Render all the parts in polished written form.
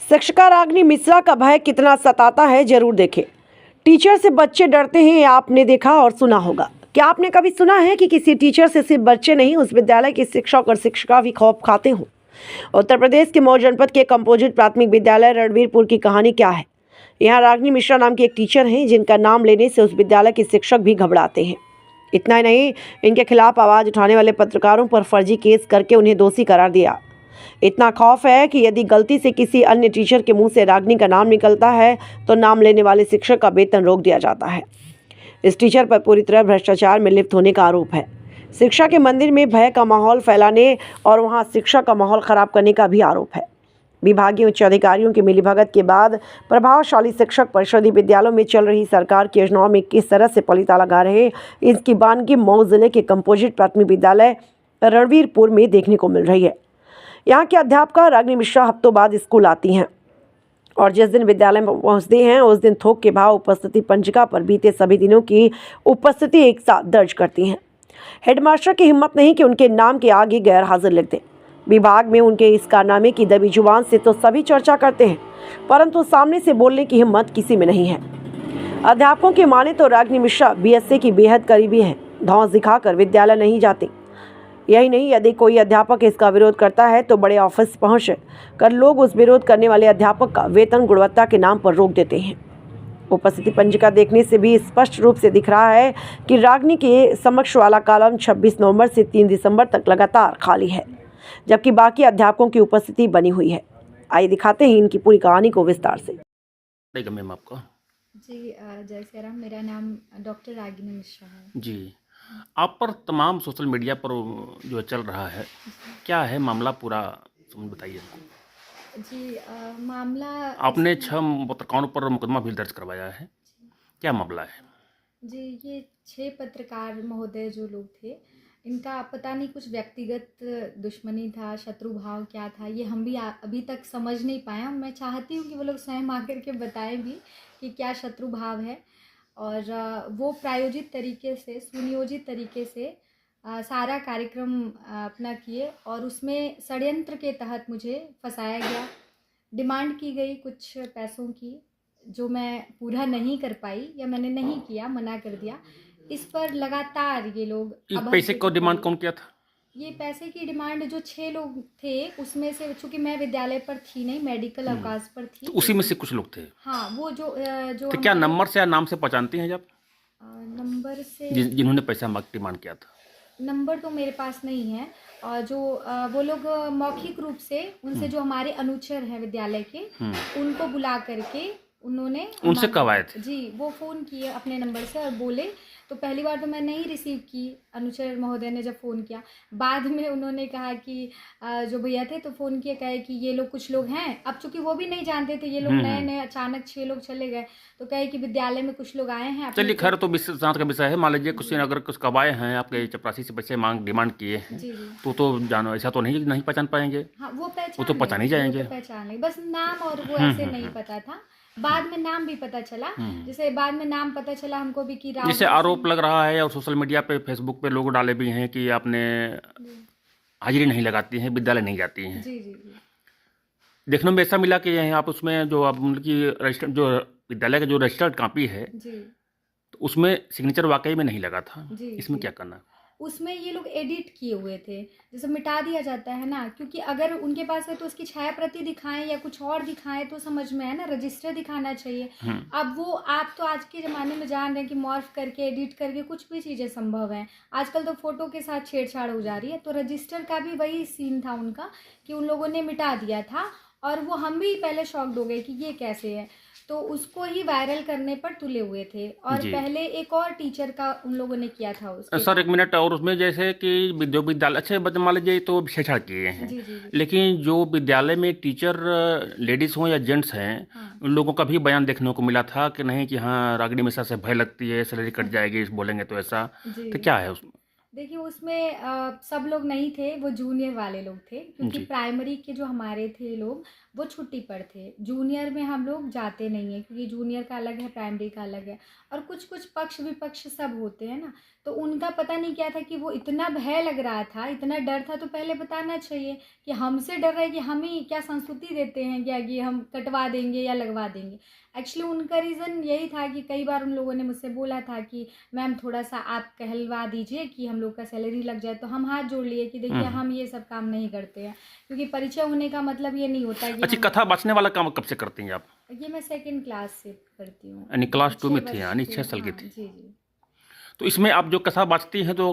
शिक्षिका रागिनी मिश्रा का भय कितना सताता है, जरूर देखें। टीचर से बच्चे डरते हैं, आपने देखा और सुना होगा। क्या आपने कभी सुना है कि किसी टीचर से सिर्फ बच्चे नहीं, उस विद्यालय के शिक्षक और शिक्षिका भी खौफ खाते हों? उत्तर प्रदेश के मऊ जनपद के कंपोजिट प्राथमिक विद्यालय रणवीरपुर की कहानी क्या है। यहाँ रागिनी मिश्रा नाम की एक टीचर हैं, जिनका नाम लेने से उस विद्यालय के शिक्षक भी घबराते हैं। इतना ही नहीं, इनके खिलाफ आवाज़ उठाने वाले पत्रकारों पर फर्जी केस करके उन्हें दोषी करार दिया। इतना खौफ है कि यदि गलती से किसी अन्य टीचर के मुंह से रागिनी का नाम निकलता है तो नाम लेने वाले शिक्षक का वेतन रोक दिया जाता है। इस टीचर पर पूरी तरह भ्रष्टाचार में लिप्त होने का आरोप है। शिक्षा के मंदिर में भय का माहौल फैलाने और वहां शिक्षा का माहौल खराब करने का भी आरोप है। विभागीय उच्च अधिकारियों की मिलीभगत के बाद प्रभावशाली शिक्षक परिषदीय विद्यालयों में चल रही सरकार की योजनाओं में किस तरह से पलीता लगा रहे, इसकी बानगी मऊ जिले के कंपोजिट प्राथमिक विद्यालय रणवीरपुर में देखने को मिल रही है। यहाँ के अध्यापिका रागिनी मिश्रा हफ्तों बाद स्कूल आती हैं और जिस दिन विद्यालय में पहुँचती हैं उस दिन थोक के भाव उपस्थिति पंजिका पर बीते सभी दिनों की उपस्थिति एक साथ दर्ज करती हैं। हेडमास्टर की हिम्मत नहीं कि उनके नाम के आगे गैर हाजिर लिख दें। विभाग में उनके इस कारनामे की दबी जुबान से तो सभी चर्चा करते हैं, परंतु सामने से बोलने की हिम्मत किसी में नहीं है। अध्यापकों के माने तो रागिनी मिश्रा बीएससी की बेहद करीबी हैं, धौंस दिखाकर विद्यालय नहीं जाती। यही नहीं, यदि कोई अध्यापक इसका विरोध करता है तो बड़े ऑफिस पहुंच कर लोग उस विरोध करने वाले अध्यापक का वेतन गुणवत्ता के नाम पर रोक देते हैं। उपस्थिति पंजिका देखने से भी स्पष्ट रूप से दिख रहा है कि रागिनी के समक्ष वाला कॉलम 26 नवंबर से 3 दिसंबर तक लगातार खाली है, जबकि बाकी अध्यापकों की उपस्थिति बनी हुई है। आइए दिखाते हैं इनकी पूरी कहानी को विस्तार से। मैम आपका जी जय श्री राम। मेरा नाम डॉक्टर रागिनी मिश्रा है जी। आप पर तमाम सोशल मीडिया पर जो चल रहा है, क्या है मामला, पूरा बताइए हमको। जी मामला आपने 6 पत्रकारों पर मुकदमा भी दर्ज करवाया है, क्या मामला है? जी ये 6 पत्रकार महोदय जो लोग थे, इनका पता नहीं कुछ व्यक्तिगत दुश्मनी था, शत्रु भाव क्या था, ये हम भी अभी तक समझ नहीं पाए हैं। मैं चाहती हूँ कि वो लोग स्वयं आकर के बताएं भी कि क्या शत्रु भाव है। और वो प्रायोजित तरीके से, सुनियोजित तरीके से सारा कार्यक्रम अपना किए और उसमें षड्यंत्र के तहत मुझे फंसाया गया। डिमांड की गई कुछ पैसों की, जो मैं पूरा नहीं कर पाई या मैंने नहीं किया, मना कर दिया। इस पर लगातार ये लोग इस पैसे को डिमांड कौन किया था? ये पैसे की डिमांड जो 6 लोग थे उसमें से, चूँकि मैं विद्यालय पर थी नहीं, मेडिकल अवकाश पर थी, तो उसी में से कुछ लोग थे। हाँ वो जो तो क्या नंबर से या नाम से पहचानती हैं जब नंबर से जिन्होंने पैसा डिमांड किया था? नंबर तो मेरे पास नहीं है। और जो वो लोग मौखिक रूप से उनसे, जो हमारे अनुचर हैं विद्यालय के, उनको बुला करके उन्होंने उनसे कब आए थे? जी वो फ़ोन किए अपने नंबर से और बोले। तो पहली बार तो मैं नहीं रिसीव की, अनुचर महोदय ने जब फ़ोन किया। बाद में उन्होंने कहा कि जो भैया थे तो फ़ोन किए, कहे कि ये लोग कुछ लोग हैं। अब चूंकि वो भी नहीं जानते थे, ये लोग नए नए, अचानक 6 लोग चले गए, तो कहे कि विद्यालय में कुछ लोग आए हैं। चलिए खैर, तो जांच का विषय है। मान लीजिए कुछ अगर कुछ कबाए हैं, आपके चपरासी से पैसे डिमांड किए हैं, जी जी तो जानो ऐसा तो नहीं पहचान पाएंगे। हाँ वो तो पहचान ही जाएंगे। पहचान नहीं, बस नाम और वो ऐसे नहीं पता था। बाद में नाम भी पता चला, जैसे बाद में नाम पता चला हमको भी कि राम। जैसे आरोप लग रहा है और सोशल मीडिया पे, फेसबुक पे लोग डाले भी हैं कि आपने हाजिरी नहीं लगाती हैं, विद्यालय नहीं जाती हैं। जी जी जी देखने में ऐसा मिला कि यहीं आप उसमें जो आप मतलब कि रजिस्टर, जो विद्यालय का जो रजिस्टर्ड कॉपी है, जी तो उसमें सिग्नेचर वाकई में नहीं लगा था। जी इसमें जी। क्या करना? उसमें ये लोग एडिट किए हुए थे, जैसे मिटा दिया जाता है ना, क्योंकि अगर उनके पास है तो उसकी छाया प्रति दिखाएं या कुछ और दिखाएं तो समझ में है ना, रजिस्टर दिखाना चाहिए। अब वो आप तो आज के ज़माने में जान रहे हैं कि मॉर्फ करके, एडिट करके कुछ भी चीज़ें संभव हैं। आजकल तो फ़ोटो के साथ छेड़छाड़ हो जा रही है। तो रजिस्टर का भी वही सीन था उनका कि उन लोगों ने मिटा दिया था। और वो हम भी पहले शॉक्ड हो गए कि ये कैसे है, तो उसको ही वायरल करने पर तुले हुए थे। और पहले एक और टीचर का उन लोगों ने किया था उसके सर 1 मिनट, और उसमें जैसे कि जो विद्यालय, अच्छे मान लीजिए तो छेड़छाड़ किए हैं, जी जी जी। लेकिन जो विद्यालय में टीचर लेडीज हों या जेंट्स हैं, उन लोगों का भी बयान देखने को मिला था कि नहीं कि हाँ रागिनी मिश्रा से भय लगती है, सैलरी कट जाएगी बोलेंगे तो ऐसा। तो क्या है उसमें? देखिए उसमें सब लोग नहीं थे, वो जूनियर वाले लोग थे, क्योंकि प्राइमरी के जो हमारे थे लोग, वो छुट्टी पर थे। जूनियर में हम लोग जाते नहीं हैं क्योंकि जूनियर का अलग है, प्राइमरी का अलग है, और कुछ कुछ पक्ष विपक्ष सब होते हैं ना, तो उनका पता नहीं क्या था कि वो इतना भय लग रहा था, इतना डर था, तो पहले बताना चाहिए कि हमसे डर रहा है कि हम ही क्या संस्तुति देते हैं क्या कि हम कटवा देंगे या लगवा देंगे। एक्चुअली उनका रीज़न यही था कि कई बार उन लोगों ने मुझसे बोला था कि मैम थोड़ा सा आप कहलवा दीजिए कि हम लोग का सैलरी लग जाए, तो हम हाथ जोड़ लिए कि देखिए हम ये सब काम नहीं करते हैं, क्योंकि परिचय होने का मतलब ये नहीं होता कि अच्छा, कथा बचने वाला काम कब से करती हैं आप? ये मैं सेकंड क्लास से करती हूँ। यानी क्लास 2 में 6 थी, वर्ष यानी से, 6 साल की हाँ, थी। जी जी तो इसमें आप जो कथा बाँचती हैं, तो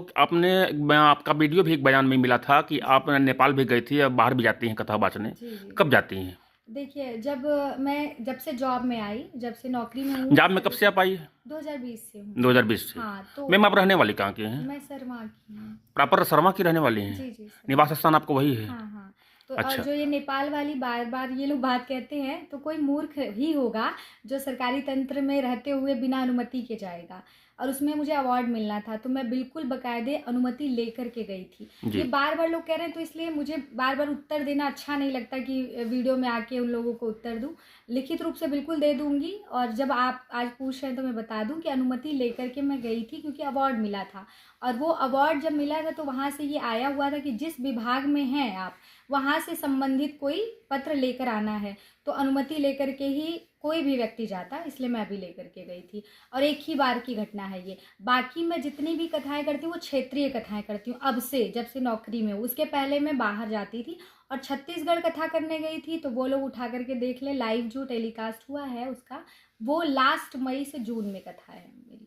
आपका वीडियो भी एक बयान में मिला था कि आप नेपाल भी गई थी और बाहर भी जाती हैं कथा बाँचने। जी जी। कब जाती हैं? देखिए, जब से जॉब में आई, जब से नौकरी में हूँ, जॉब में कब से आप आई? 2020 से हूँ। 2020 से। हाँ, तो मैम, आप रहने वाली कहाँ की हैं? मैं शर्मा की हूँ। प्रॉपर शर्मा की रहने वाली हैं? जी जी सर। निवास स्थान आपका वही है? हाँ हाँ। तो अच्छा। और जो ये नेपाल वाली बार बार ये लोग बात कहते हैं, तो कोई मूर्ख ही होगा जो सरकारी तंत्र में रहते हुए बिना अनुमति के जाएगा, और उसमें मुझे अवार्ड मिलना था, तो मैं बिल्कुल बाकायदे अनुमति लेकर के गई थी। जी। ये बार बार लोग कह रहे हैं, तो इसलिए मुझे बार बार उत्तर देना अच्छा नहीं लगता कि वीडियो में आके उन लोगों को उत्तर दूं। लिखित रूप से बिल्कुल दे दूंगी, और जब आप आज पूछ रहे हैं तो मैं बता दूं कि अनुमति लेकर के मैं गई थी क्योंकि अवार्ड मिला था, और वो अवार्ड जब मिला था तो वहाँ से ये आया हुआ था कि जिस विभाग में हैं आप, वहाँ से संबंधित कोई पत्र लेकर आना है, तो अनुमति लेकर के ही कोई भी व्यक्ति जाता, इसलिए मैं भी लेकर के गई थी। और एक ही बार की घटना है ये। बाकी मैं जितनी भी कथाएं करती हूँ वो क्षेत्रीय कथाएं करती हूँ अब से, जब से नौकरी में हूँ। उसके पहले मैं बाहर जाती थी और छत्तीसगढ़ कथा करने गई थी, तो वो लोग उठा करके देख ले, लाइव जो टेलीकास्ट हुआ है उसका, वो लास्ट मई से जून में कथा है मेरी,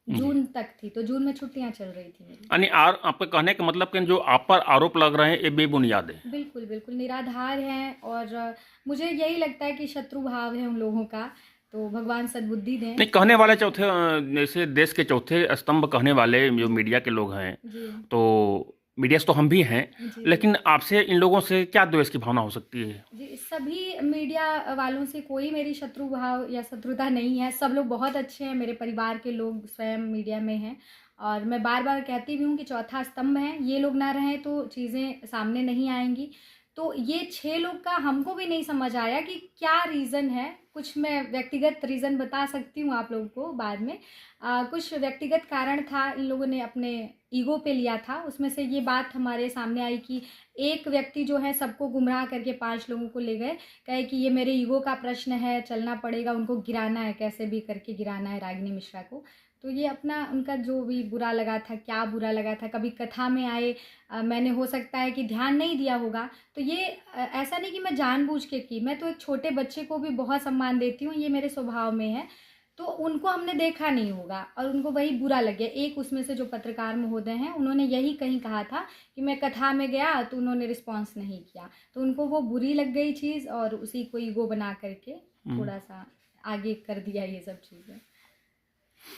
जून तक थी, तो जून में छुट्टियां चल रही थी मेरी। यानी आपके कहने का मतलब कि जो आप पर आरोप लग रहे हैं ये बेबुनियाद है? बिल्कुल बिल्कुल निराधार हैं, और मुझे यही लगता है कि शत्रु भाव है उन लोगों का, तो भगवान सद्बुद्धि दें। नहीं, कहने वाले चौथे जैसे देश के चौथे स्तंभ कहने वाले जो मीडिया के लोग हैं, जी तो मीडिया से तो हम भी हैं, जी। लेकिन आपसे इन लोगों से क्या द्वेष की भावना हो सकती है? जी, सभी मीडिया वालों से कोई मेरी शत्रु भाव या शत्रुता नहीं है। सब लोग बहुत अच्छे हैं, मेरे परिवार के लोग स्वयं मीडिया में हैं, और मैं बार बार कहती भी हूँ कि चौथा स्तंभ है, ये लोग ना रहें तो चीज़ें सामने नहीं आएंगी। तो ये 6 लोग का हमको भी नहीं समझ आया कि क्या रीज़न है। कुछ मैं व्यक्तिगत रीज़न बता सकती हूँ आप लोगों को बाद में। कुछ व्यक्तिगत कारण था, इन लोगों ने अपने ईगो पे लिया था। उसमें से ये बात हमारे सामने आई कि एक व्यक्ति जो है सबको गुमराह करके 5 लोगों को ले गए, कहे कि ये मेरे ईगो का प्रश्न है, चलना पड़ेगा, उनको गिराना है, कैसे भी करके गिराना है रागिनी मिश्रा को। तो ये अपना उनका जो भी बुरा लगा था, क्या बुरा लगा था, कभी कथा में आए, मैंने हो सकता है कि ध्यान नहीं दिया होगा, तो ये ऐसा नहीं कि मैं जानबूझ के की, मैं तो एक छोटे बच्चे को भी बहुत सम्मान देती हूँ, ये मेरे स्वभाव में है। तो उनको हमने देखा नहीं होगा और उनको वही बुरा लग गया। एक उसमें से जो पत्रकार महोदय हैं, उन्होंने यही कहीं कहा था कि मैं कथा में गया तो उन्होंने रिस्पॉन्स नहीं किया, तो उनको वो बुरी लग गई चीज़, और उसी को ईगो बना करके थोड़ा सा आगे कर दिया ये सब चीज़ें।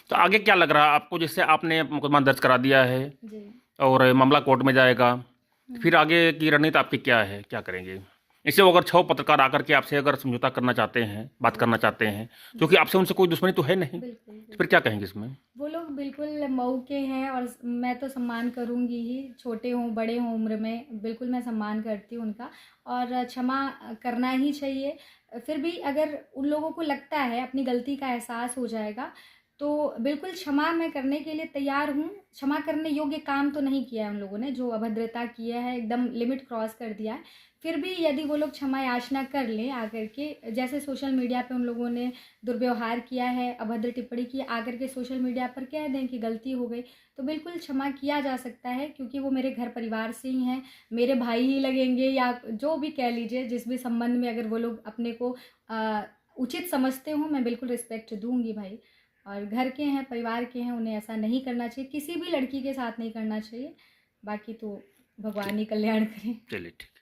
तो आगे क्या लग रहा है आपको? जैसे आपने मुकदमा दर्ज करा दिया है जी और मामला कोर्ट में जाएगा, फिर आगे की रणनीति आपकी क्या है, क्या करेंगे? इससे अगर 6 पत्रकार आकर के आपसे अगर समझौता करना चाहते हैं, बात करना चाहते हैं, क्योंकि आपसे उनसे कोई दुश्मनी तो है नहीं, बिल्कुल बिल्कुल। फिर क्या कहेंगे इसमें? वो लोग बिल्कुल मऊ के हैं, और मैं तो सम्मान करूँगी ही, छोटे हों बड़े हों उम्र में, बिल्कुल मैं सम्मान करती हूँ उनका, और क्षमा करना ही चाहिए। फिर भी अगर उन लोगों को लगता है, अपनी गलती का एहसास हो जाएगा, तो बिल्कुल क्षमा मैं करने के लिए तैयार हूँ। क्षमा करने योग्य काम तो नहीं किया है उन लोगों ने, जो अभद्रता किया है, एकदम लिमिट क्रॉस कर दिया है। फिर भी यदि वो लोग क्षमा याचना कर लें आकर के, जैसे सोशल मीडिया पे उन लोगों ने दुर्व्यवहार किया है, अभद्र टिप्पणी की, आकर के सोशल मीडिया पर कह दें कि गलती हो गई, तो बिल्कुल क्षमा किया जा सकता है, क्योंकि वो मेरे घर परिवार से ही हैं, मेरे भाई ही लगेंगे, या जो भी कह लीजिए, जिस भी संबंध में अगर वो लोग अपने को उचित समझते हों, मैं बिल्कुल रिस्पेक्ट दूंगी भाई। और घर के हैं, परिवार के हैं, उन्हें ऐसा नहीं करना चाहिए, किसी भी लड़की के साथ नहीं करना चाहिए। बाकी तो भगवान ही कल्याण करें। चलिए, ठीक।